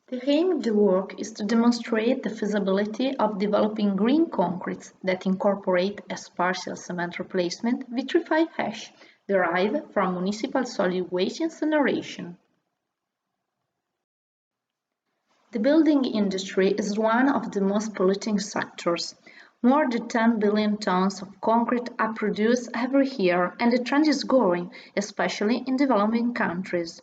The aim of the work is to demonstrate the feasibility of developing green concretes that incorporate as partial cement replacement vitrified ash derived from municipal solid waste incineration. The building industry is one of the most polluting sectors. More than 10 billion tons of concrete are produced every year, and the trend is growing, especially in developing countries.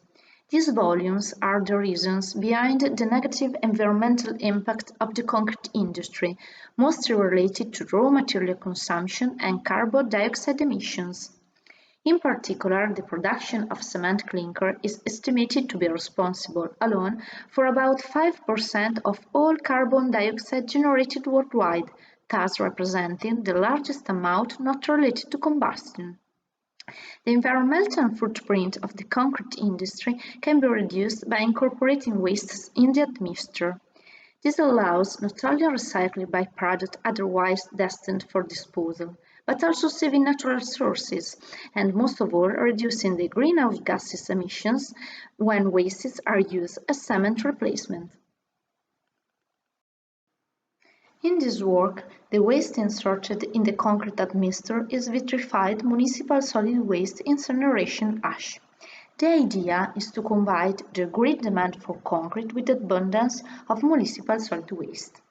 These volumes are the reasons behind the negative environmental impact of the concrete industry, mostly related to raw material consumption and carbon dioxide emissions. In particular, the production of cement clinker is estimated to be responsible alone for about 5% of all carbon dioxide generated worldwide, thus representing the largest amount not related to combustion. The environmental footprint of the concrete industry can be reduced by incorporating wastes in the atmosphere. This allows not only recycling byproducts otherwise destined for disposal, but also saving natural resources, and most of all reducing the greenhouse gases emissions when wastes are used as cement replacement. In this work, the waste inserted in the concrete atmosphere is vitrified municipal solid waste incineration ash. The idea is to combine the great demand for concrete with the abundance of municipal solid waste.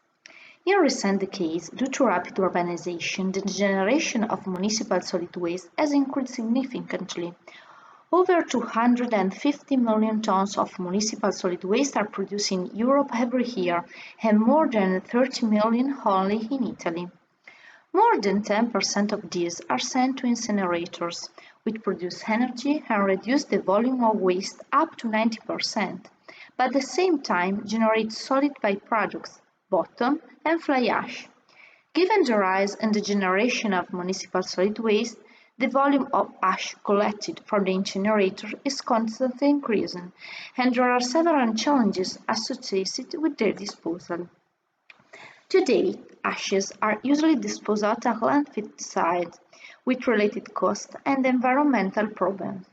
In recent decades, due to rapid urbanization, the generation of municipal solid waste has increased significantly. Over 250 million tons of municipal solid waste are produced in Europe every year, and more than 30 million only in Italy. More than 10% of these are sent to incinerators, which produce energy and reduce the volume of waste up to 90%, but at the same time generate solid byproducts, bottom and fly ash. Given the rise in the generation of municipal solid waste, the volume of ash collected from the incinerator is constantly increasing, and there are several challenges associated with their disposal. Today, ashes are usually disposed at a landfill site, with related costs and environmental problems.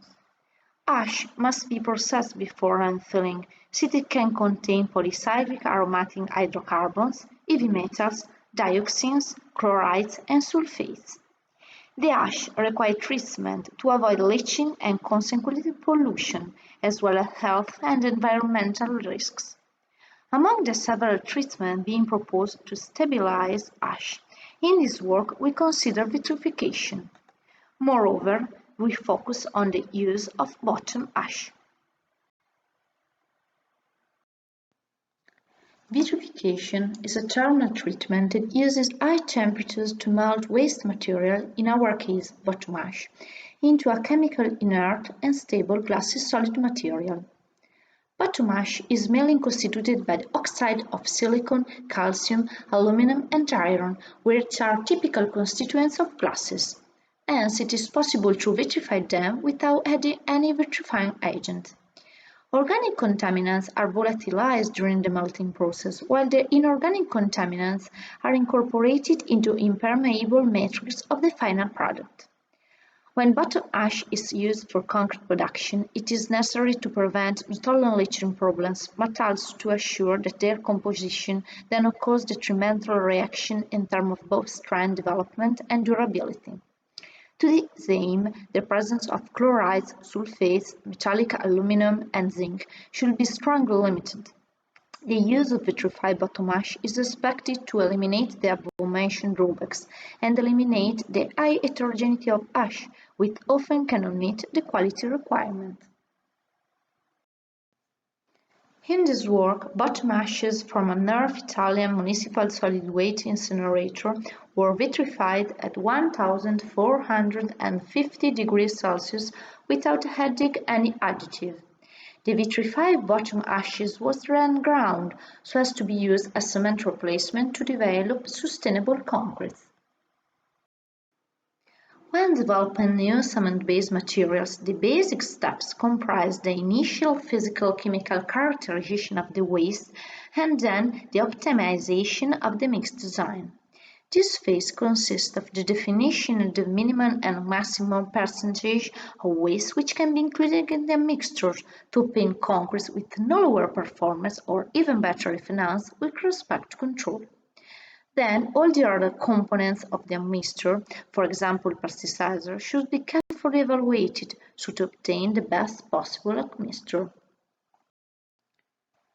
Ash must be processed before landfilling, since it can contain polycyclic aromatic hydrocarbons, heavy metals, dioxins, chlorides, and sulfates. The ash requires treatment to avoid leaching and consequently pollution, as well as health and environmental risks. Among the several treatments being proposed to stabilize ash, in this work we consider vitrification. Moreover, we focus on the use of bottom ash. Vitrification is a thermal treatment that uses high temperatures to melt waste material, in our case bottom ash, into a chemical inert and stable glassy solid material. Bottom ash is mainly constituted by the oxide of silicon, calcium, aluminum and iron, which are typical constituents of glasses. Hence it is possible to vitrify them without adding any vitrifying agent. Organic contaminants are volatilized during the melting process, while the inorganic contaminants are incorporated into impermeable matrix of the final product. When bottom ash is used for concrete production, it is necessary to prevent not only leaching problems, but also to assure that their composition does not cause detrimental reaction in terms of both strength development and durability. To this aim, the presence of chlorides, sulfates, metallic aluminum, and zinc should be strongly limited. The use of vitrified bottom ash is expected to eliminate the above-mentioned drawbacks and eliminate the high heterogeneity of ash, which often cannot meet the quality requirement. In this work, bottom ashes from a North Italian municipal solid waste incinerator were vitrified at 1450 degrees Celsius without adding any additive. The vitrified bottom ashes was then ground so as to be used as cement replacement to develop sustainable concrete. When developing new cement-based materials, the basic steps comprise the initial physical-chemical characterization of the waste and then the optimization of the mix design. This phase consists of the definition of the minimum and maximum percentage of waste which can be included in the mixture to obtain concrete with no lower performance or even better if enhanced with respect to control. Then all the other components of the mixture, for example plasticizer, should be carefully evaluated so to obtain the best possible mixture.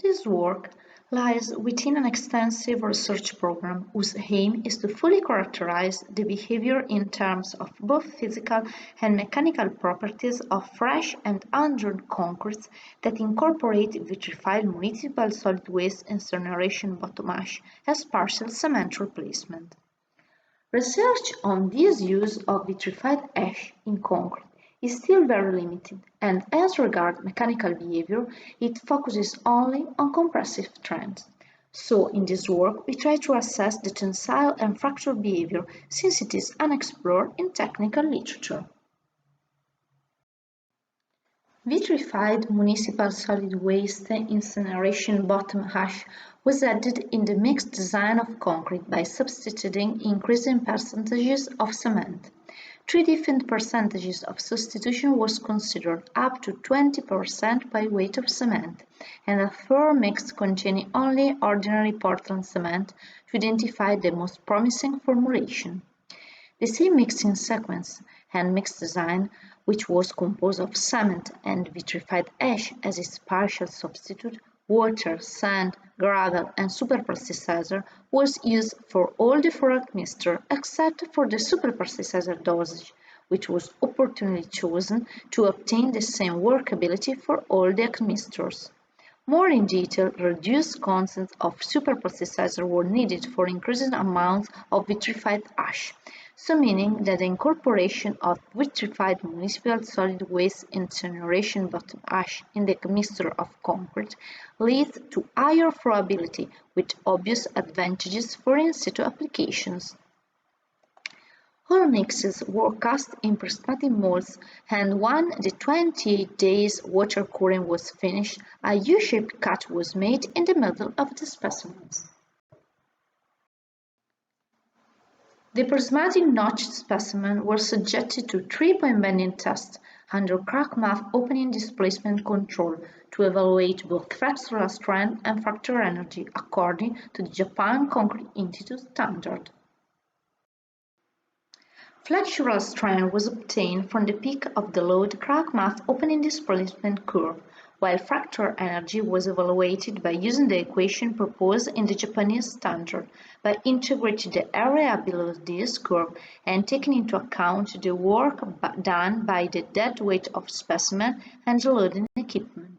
This work lies within an extensive research program whose aim is to fully characterize the behavior in terms of both physical and mechanical properties of fresh and undrawn concretes that incorporate vitrified municipal solid waste incineration bottom ash as partial cement replacement. Research on this use of vitrified ash in concrete is still very limited, and as regards mechanical behavior, it focuses only on compressive trends. So, in this work, we try to assess the tensile and fracture behavior since it is unexplored in technical literature. Vitrified municipal solid waste incineration bottom ash was added in the mixed design of concrete by substituting increasing percentages of cement. Three different percentages of substitution was considered, up to 20% by weight of cement, and a third mix containing only ordinary Portland cement to identify the most promising formulation. The same mixing sequence and mixed design, which was composed of cement and vitrified ash as its partial substitute, water, sand, gravel, and superplasticizer, was used for all the product mixture except for the superplasticizer dosage, which was opportunely chosen to obtain the same workability for all the admixtures. More in detail, reduced contents of superplasticizer were needed for increasing amounts of vitrified ash, so meaning that the incorporation of vitrified municipal solid waste incineration bottom ash in the mixture of concrete leads to higher flowability with obvious advantages for in-situ applications. All mixes were cast in prismatic molds, and when the 20 days water curing was finished, a U-shaped cut was made in the middle of the specimens. The prismatic notched specimen were subjected to 3-point bending tests under crack mouth opening displacement control to evaluate both flexural strength and fracture energy according to the Japan Concrete Institute standard. Flexural strength was obtained from the peak of the load crack mouth opening displacement curve, while fracture energy was evaluated by using the equation proposed in the Japanese standard, by integrating the area below this curve and taking into account the work done by the dead weight of specimen and the loading equipment.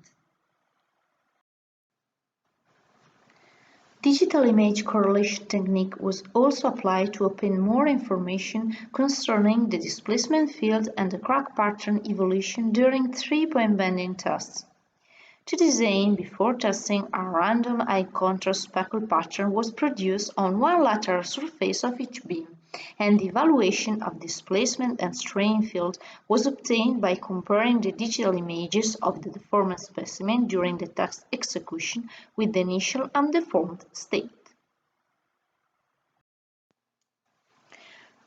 Digital image correlation technique was also applied to obtain more information concerning the displacement field and the crack pattern evolution during 3-point bending tests. To this aim, before testing, a random eye contrast speckle pattern was produced on one lateral surface of each beam, and the evaluation of displacement and strain field was obtained by comparing the digital images of the deformed specimen during the test execution with the initial undeformed state.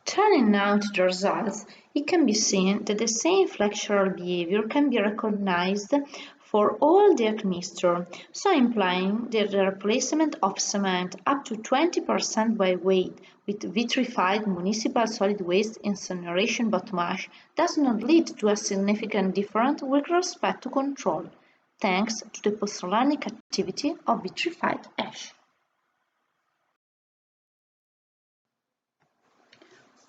Turning now to the results, it can be seen that the same flexural behavior can be recognized for all the admixture, so implying that the replacement of cement up to 20% by weight with vitrified municipal solid waste incineration bottom ash does not lead to a significant difference with respect to control, thanks to the pozzolanic activity of vitrified ash.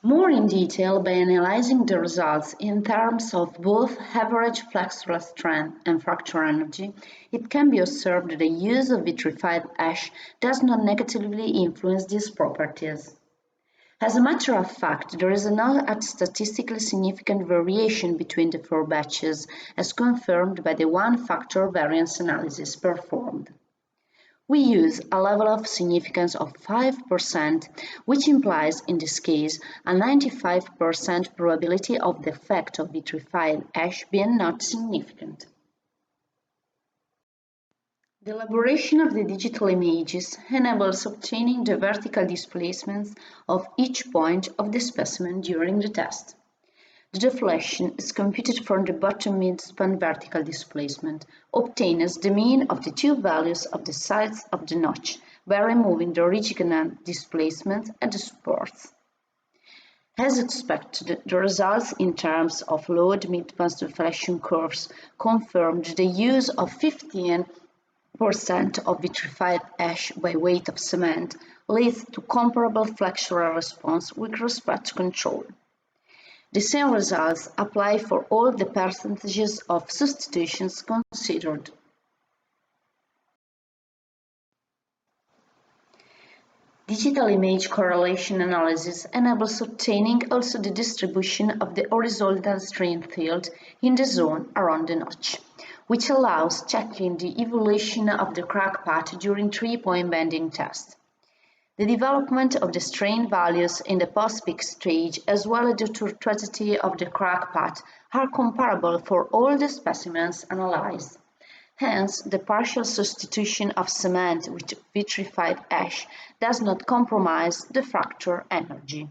More in detail by analyzing the results in terms of both average flexural strength and fracture energy, it can be observed that the use of vitrified ash does not negatively influence these properties. As a matter of fact, there is not a statistically significant variation between the 4 batches, as confirmed by the one-factor variance analysis performed. We use a level of significance of 5%, which implies, in this case, a 95% probability of the effect of vitrified ash being not significant. The elaboration of the digital images enables obtaining the vertical displacements of each point of the specimen during the test. The deflection is computed from the bottom midspan vertical displacement, obtained as the mean of the two values of the sides of the notch by removing the original displacement and the supports. As expected, the results in terms of load midband deflection curves confirmed the use of 15% of vitrified ash by weight of cement leads to comparable flexural response with respect to control. The same results apply for all the percentages of substitutions considered. Digital image correlation analysis enables obtaining also the distribution of the horizontal strain field in the zone around the notch, which allows checking the evolution of the crack path during 3-point bending test. The development of the strain values in the post-peak stage as well as the tortuosity of the crack path are comparable for all the specimens analyzed. Hence, the partial substitution of cement with vitrified ash does not compromise the fracture energy.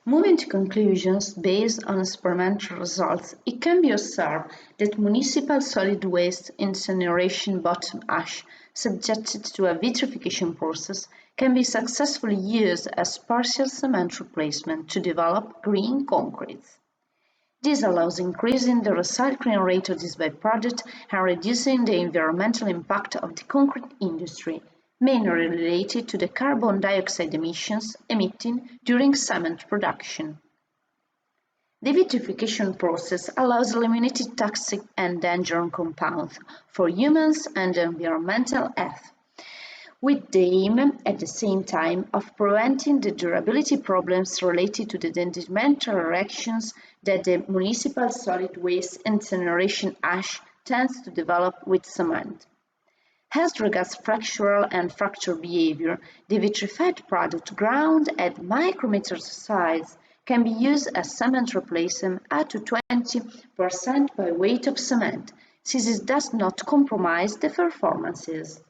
Moving to conclusions based on experimental results, it can be observed that municipal solid waste incineration bottom ash subjected to a vitrification process can be successfully used as partial cement replacement to develop green concretes. This allows increasing the recycling rate of this byproduct and reducing the environmental impact of the concrete industry, mainly related to the carbon dioxide emissions emitted during cement production. The vitrification process allows eliminating toxic and dangerous compounds for humans and environmental health, with the aim at the same time of preventing the durability problems related to the sedimentary reactions that the municipal solid waste incineration ash tends to develop with cement. As regards fractural and fracture behavior, the vitrified product ground at micrometer size can be used as cement replacement up to 20% by weight of cement, since it does not compromise the performances.